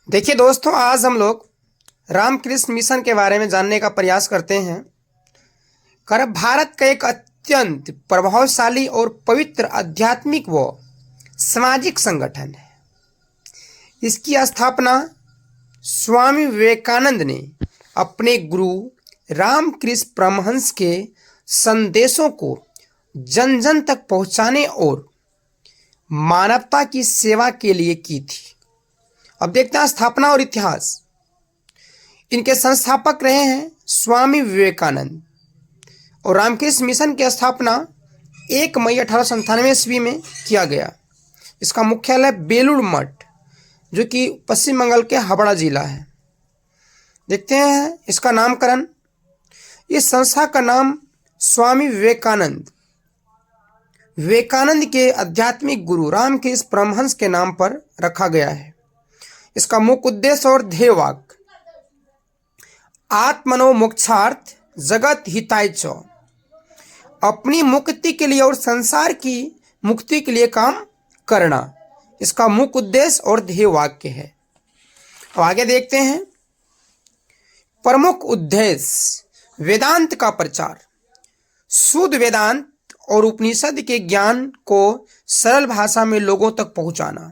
देखिए दोस्तों, आज हम लोग रामकृष्ण मिशन के बारे में जानने का प्रयास करते हैं। भारत का एक अत्यंत प्रभावशाली और पवित्र आध्यात्मिक व सामाजिक संगठन है। इसकी स्थापना स्वामी विवेकानंद ने अपने गुरु रामकृष्ण परमहंस के संदेशों को जन जन तक पहुंचाने और मानवता की सेवा के लिए की थी। अब देखते हैं स्थापना और इतिहास। इनके संस्थापक रहे हैं स्वामी विवेकानंद और रामकृष्ण मिशन की स्थापना 1 मई 1897 ईस्वी में किया गया। इसका मुख्यालय बेलूर मठ, जो कि पश्चिम बंगाल के हावड़ा जिला है। देखते हैं इसका नामकरण। इस संस्था का नाम स्वामी विवेकानंद के आध्यात्मिक गुरु रामकृष्ण परमहंस के नाम पर रखा गया है। इसका मुख्य उद्देश्य और ध्येय वाक्य आत्मनो मोक्षार्थ जगत हिताय च, अपनी मुक्ति के लिए और संसार की मुक्ति के लिए काम करना, इसका मुख्य उद्देश्य और ध्येय वाक्य है। अब आगे देखते हैं। प्रमुख उद्देश्य वेदांत का प्रचार, शुद्ध वेदांत और उपनिषद के ज्ञान को सरल भाषा में लोगों तक पहुंचाना,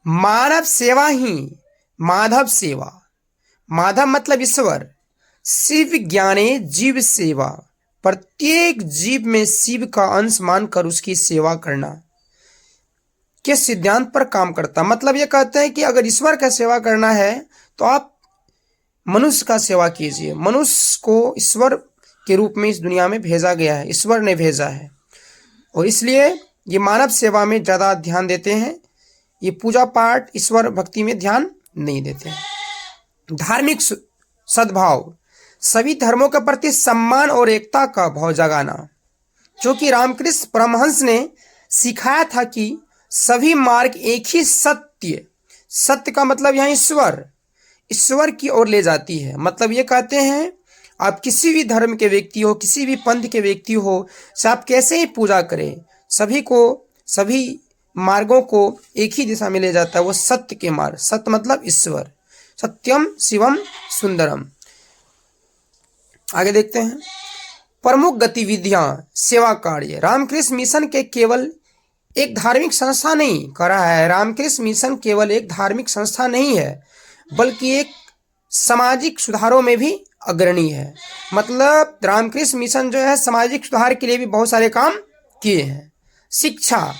मानव सेवा ही माधव सेवा, माधव मतलब ईश्वर, शिव ज्ञाने जीव सेवा, प्रत्येक जीव में शिव का अंश मानकर उसकी सेवा करना के सिद्धांत पर काम करता। मतलब ये कहते हैं कि अगर ईश्वर का सेवा करना है तो आप मनुष्य का सेवा कीजिए। मनुष्य को ईश्वर के रूप में इस दुनिया में भेजा गया है, ईश्वर ने भेजा है, और इसलिए ये मानव सेवा में ज़्यादा ध्यान देते हैं। ये पूजा पाठ ईश्वर भक्ति में ध्यान नहीं देते हैं। धार्मिक सद्भाव, सभी धर्मों के प्रति सम्मान और एकता का भाव जगाना, जो कि रामकृष्ण परमहंस ने सिखाया था कि सभी मार्ग एक ही सत्य का मतलब यहाँ ईश्वर की ओर ले जाती है। मतलब ये कहते हैं आप किसी भी धर्म के व्यक्ति हो, किसी भी पंथ के व्यक्ति हो, से आप कैसे ही पूजा करें, सभी मार्गों को एक ही दिशा में ले जाता है, वो सत्य के मार्ग। सत्य मतलब ईश्वर, सत्यम शिवम सुंदरम। आगे देखते हैं। प्रमुख गतिविधियां, सेवा कार्य। रामकृष्ण मिशन के केवल एक धार्मिक संस्था नहीं कर रहा है, रामकृष्ण मिशन केवल एक धार्मिक संस्था नहीं है, बल्कि एक सामाजिक सुधारों में भी अग्रणी है। मतलब रामकृष्ण मिशन जो है सामाजिक सुधार के लिए भी बहुत सारे काम किए हैं। शिक्षा,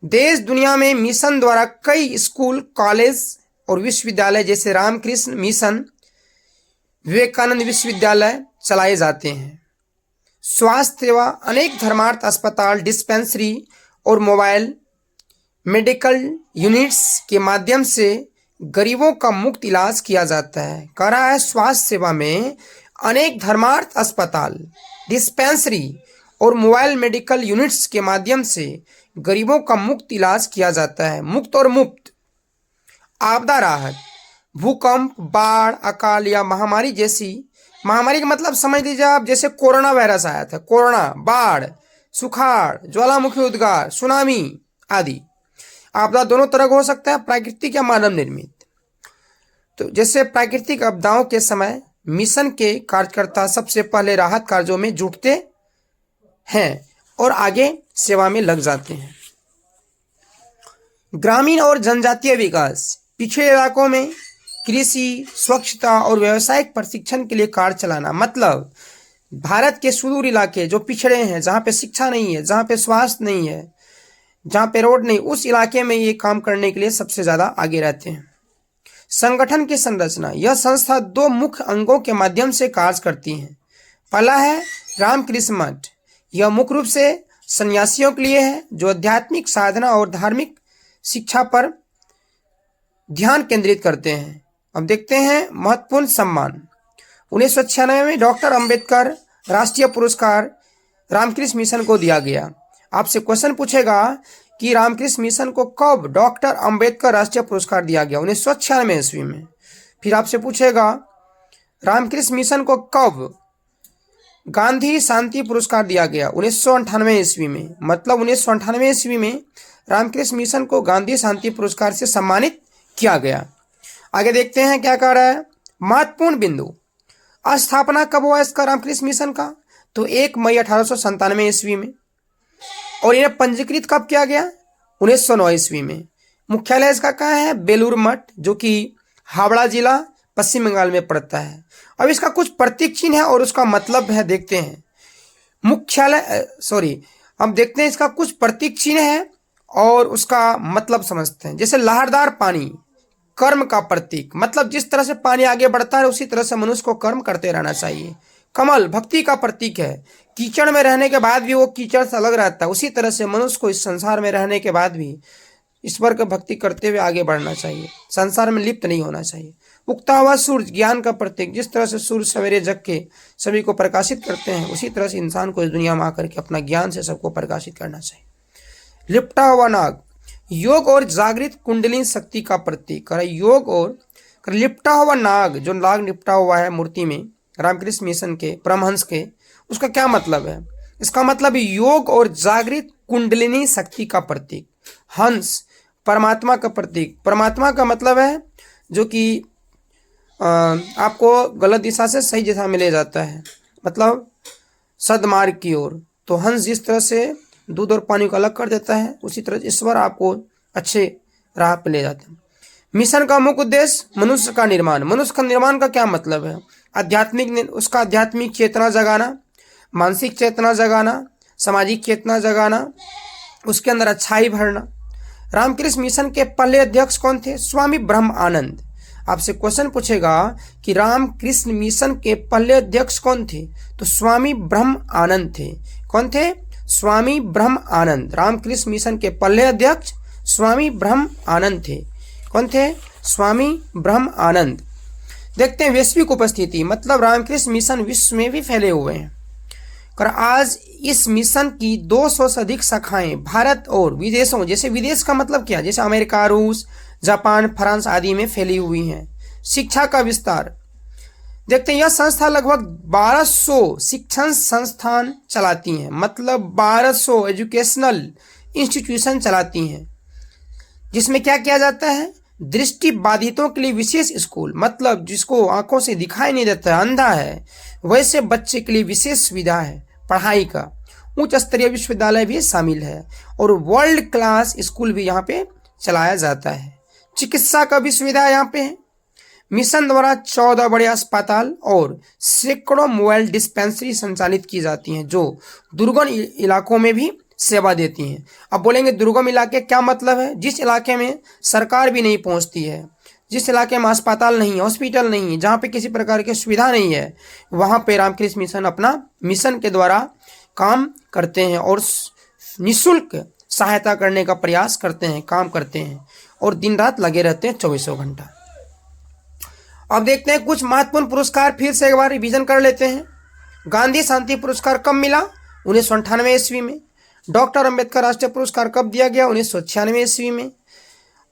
देश दुनिया में मिशन द्वारा कई स्कूल, कॉलेज और विश्वविद्यालय जैसे रामकृष्ण मिशन, विवेकानंद विश्वविद्यालय चलाए जाते हैं। स्वास्थ्य सेवा, अनेक धर्मार्थ अस्पताल, डिस्पेंसरी और मोबाइल मेडिकल यूनिट्स के माध्यम से गरीबों का मुफ्त इलाज किया जाता है। कह रहा है स्वास्थ्य सेवा में अनेक धर्मार्थ अस्पताल, डिस्पेंसरी और मोबाइल मेडिकल यूनिट्स के माध्यम से गरीबों का मुफ्त इलाज किया जाता है। मुफ्त और मुफ्त। आपदा राहत, भूकंप, बाढ़, अकाल या महामारी जैसी, महामारी का मतलब समझ लीजिए आप, जैसे कोरोना वायरस आया था, कोरोना, बाढ़, सुखाड़, ज्वालामुखी उद्गार, सुनामी आदि। आपदा दोनों तरह का हो सकता है, प्राकृतिक या मानव निर्मित। तो जैसे प्राकृतिक आपदाओं के समय मिशन के कार्यकर्ता सबसे पहले राहत कार्यों में जुटते हैं और आगे सेवा में लग जाते हैं। ग्रामीण और जनजातीय विकास, पिछड़े इलाकों में कृषि, स्वच्छता और व्यावसायिक प्रशिक्षण के लिए कार्य चलाना। मतलब भारत के सुदूर इलाके जो पिछड़े हैं, जहाँ पे शिक्षा नहीं है, जहाँ पे स्वास्थ्य नहीं है, जहाँ पे रोड नहीं, उस इलाके में ये काम करने के लिए सबसे ज़्यादा आगे रहते हैं। संगठन की संरचना, यह संस्था 2 मुख्य अंगों के माध्यम से कार्य करती है। पहला है रामकृष्ण मठ, यह मुख्य रूप से सन्यासियों के लिए है जो आध्यात्मिक साधना और धार्मिक शिक्षा पर ध्यान केंद्रित करते हैं। अब देखते हैं महत्वपूर्ण सम्मान। 1996 में डॉक्टर अंबेडकर राष्ट्रीय पुरस्कार रामकृष्ण मिशन को दिया गया। आपसे क्वेश्चन पूछेगा कि रामकृष्ण मिशन को कब डॉक्टर अंबेडकर राष्ट्रीय पुरस्कार दिया गया? 1996 ईस्वी में। फिर आपसे पूछेगा रामकृष्ण मिशन को कब गांधी शांति पुरस्कार दिया गया? 1998 ईस्वी में। मतलब 1998 ईस्वी में रामकृष्ण मिशन को गांधी शांति पुरस्कार से सम्मानित किया गया। आगे देखते हैं क्या कह रहा है। महत्वपूर्ण बिंदु, स्थापना कब हुआ इसका रामकृष्ण मिशन का, तो 1 मई 1897 ईस्वी में। और इन्हें पंजीकृत कब किया गया, 1909 ईस्वी में। मुख्यालय इसका कहाँ है, बेलूर मठ, जो कि हावड़ा जिला पश्चिम बंगाल में पड़ता है। अब इसका कुछ प्रतीक चिन्ह है और उसका मतलब है, देखते हैं। हम देखते हैं इसका कुछ प्रतीक चिन्ह है और उसका मतलब समझते हैं। जैसे लहरदार पानी, कर्म का प्रतीक, मतलब जिस तरह से पानी आगे बढ़ता है उसी तरह से मनुष्य को कर्म करते रहना चाहिए। कमल भक्ति का प्रतीक है, कीचड़ में रहने के बाद भी वो कीचड़ से अलग रहता है, उसी तरह से मनुष्य को इस संसार में रहने के बाद भी ईश्वर की भक्ति करते हुए आगे बढ़ना चाहिए, संसार में लिप्त नहीं होना चाहिए। उगता हुआ सूर्य ज्ञान का प्रतीक, जिस तरह से सूर्य सवेरे जग के सभी को प्रकाशित करते हैं उसी तरह से इंसान को इस दुनिया में आकर के अपना ज्ञान से सबको प्रकाशित करना चाहिए। लिपटा हुआ नाग, योग और जागृत कुंडली शक्ति का प्रतीक। योग और लिपटा हुआ नाग, जो नाग लिपटा हुआ है मूर्ति में रामकृष्ण मिशन के परमहंस के, उसका क्या मतलब है, इसका मतलब योग और जागृत कुंडलिनी शक्ति का प्रतीक। हंस परमात्मा का प्रतीक, परमात्मा का मतलब है जो कि आपको गलत दिशा से सही दिशा में ले जाता है, मतलब सद्मार्ग की ओर। तो हंस जिस तरह से दूध और पानी को अलग कर देता है उसी तरह ईश्वर आपको अच्छे राह पर ले जाते हैं। मिशन का मुख्य उद्देश्य मनुष्य का निर्माण। मनुष्य का निर्माण का क्या मतलब है, उसका आध्यात्मिक चेतना जगाना, मानसिक चेतना जगाना, सामाजिक चेतना जगाना, उसके अंदर अच्छाई भरना। रामकृष्ण मिशन के पहले अध्यक्ष कौन थे, स्वामी ब्रह्म आनंद। आपसे क्वेश्चन पूछेगा कि रामकृष्ण मिशन के पहले अध्यक्ष कौन थे, तो स्वामी ब्रह्म आनंद थे। कौन थे, स्वामी ब्रह्म आनंद। रामकृष्ण मिशन के पहले अध्यक्ष स्वामी ब्रह्म आनंद थे। कौन थे, स्वामी ब्रह्म आनंद। देखते हैं वैश्विक उपस्थिति, मतलब रामकृष्ण मिशन विश्व में भी फैले हुए हैं और आज इस मिशन की 200 से अधिक शाखाएं भारत और विदेशों, जैसे विदेश का मतलब क्या, जैसे अमेरिका, रूस, जापान, फ्रांस आदि में फैली हुई हैं। शिक्षा का विस्तार देखते हैं, यह संस्था लगभग 1200 शिक्षण संस्थान चलाती हैं, मतलब 1200 एजुकेशनल इंस्टीट्यूशन चलाती हैं, जिसमें क्या किया जाता है, दृष्टि बाधितों के लिए विशेष स्कूल, मतलब जिसको आंखों से दिखाई नहीं देता है, अंधा है, वैसे बच्चे के लिए विशेष सुविधा है पढ़ाई का। उच्च स्तरीय विश्वविद्यालय भी शामिल है और वर्ल्ड क्लास स्कूल भी यहाँ पे चलाया जाता है। चिकित्सा का भी सुविधा यहाँ पे है। मिशन द्वारा 14 बड़े अस्पताल और सैकड़ों मोबाइल डिस्पेंसरी संचालित की जाती हैं, जो दुर्गम इलाकों में भी सेवा देती हैं। अब बोलेंगे दुर्गम इलाके क्या मतलब है, जिस इलाके में सरकार भी नहीं पहुंचती है, जिस इलाके में अस्पताल नहीं है, हॉस्पिटल नहीं है, जहाँ पे किसी प्रकार की सुविधा नहीं है, वहाँ पे रामकृष्ण मिशन अपना मिशन के द्वारा काम करते हैं और निःशुल्क सहायता करने का प्रयास करते हैं, काम करते हैं और दिन रात लगे रहते हैं 24 घंटा। अब देखते हैं कुछ महत्वपूर्ण पुरस्कार, फिर से एक बार रिवीजन कर लेते हैं। गांधी शांति पुरस्कार कब मिला, 1998 ईस्वी में। डॉक्टर अंबेडकर राष्ट्रीय पुरस्कार कब दिया गया, 1996 ईस्वी में।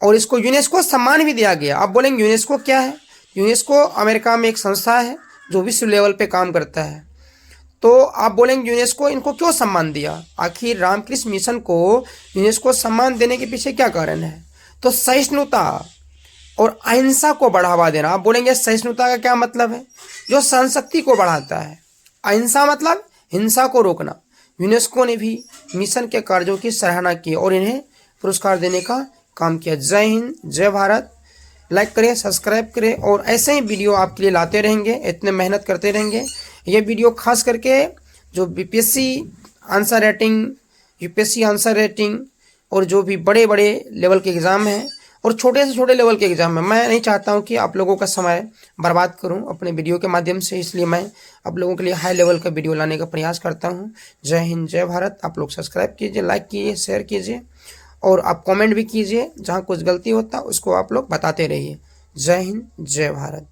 और इसको यूनेस्को सम्मान भी दिया गया। आप बोलेंगे यूनेस्को क्या है, यूनेस्को अमेरिका में एक संस्था है जो विश्व लेवल पे काम करता है। तो आप बोलेंगे यूनेस्को इनको क्यों सम्मान दिया, आखिर रामकृष्ण मिशन को यूनेस्को सम्मान देने के पीछे क्या कारण है, तो सहिष्णुता और अहिंसा को बढ़ावा देना। आप बोलेंगे सहिष्णुता का क्या मतलब है, जो सहनशक्ति को बढ़ाता है। अहिंसा मतलब हिंसा को रोकना। यूनेस्को ने भी मिशन के कार्यों की सराहना की और इन्हें पुरस्कार देने का काम किया। जय हिंद, जय भारत। लाइक करें, सब्सक्राइब करें और ऐसे ही वीडियो आपके लिए लाते रहेंगे, इतने मेहनत करते रहेंगे। ये वीडियो खास करके जो BPSC answer writing, UPSC answer writing और जो भी बड़े बड़े लेवल के एग्ज़ाम हैं और छोटे से छोटे लेवल के एग्ज़ाम में, मैं नहीं चाहता हूं कि आप लोगों का समय बर्बाद करूं अपने वीडियो के माध्यम से, इसलिए मैं आप लोगों के लिए हाई लेवल का वीडियो लाने का प्रयास करता हूं। जय हिंद, जय भारत। आप लोग सब्सक्राइब कीजिए, लाइक कीजिए, शेयर कीजिए और आप कमेंट भी कीजिए, जहाँ कुछ गलती होता उसको आप लोग बताते रहिए। जय हिंद, जय भारत।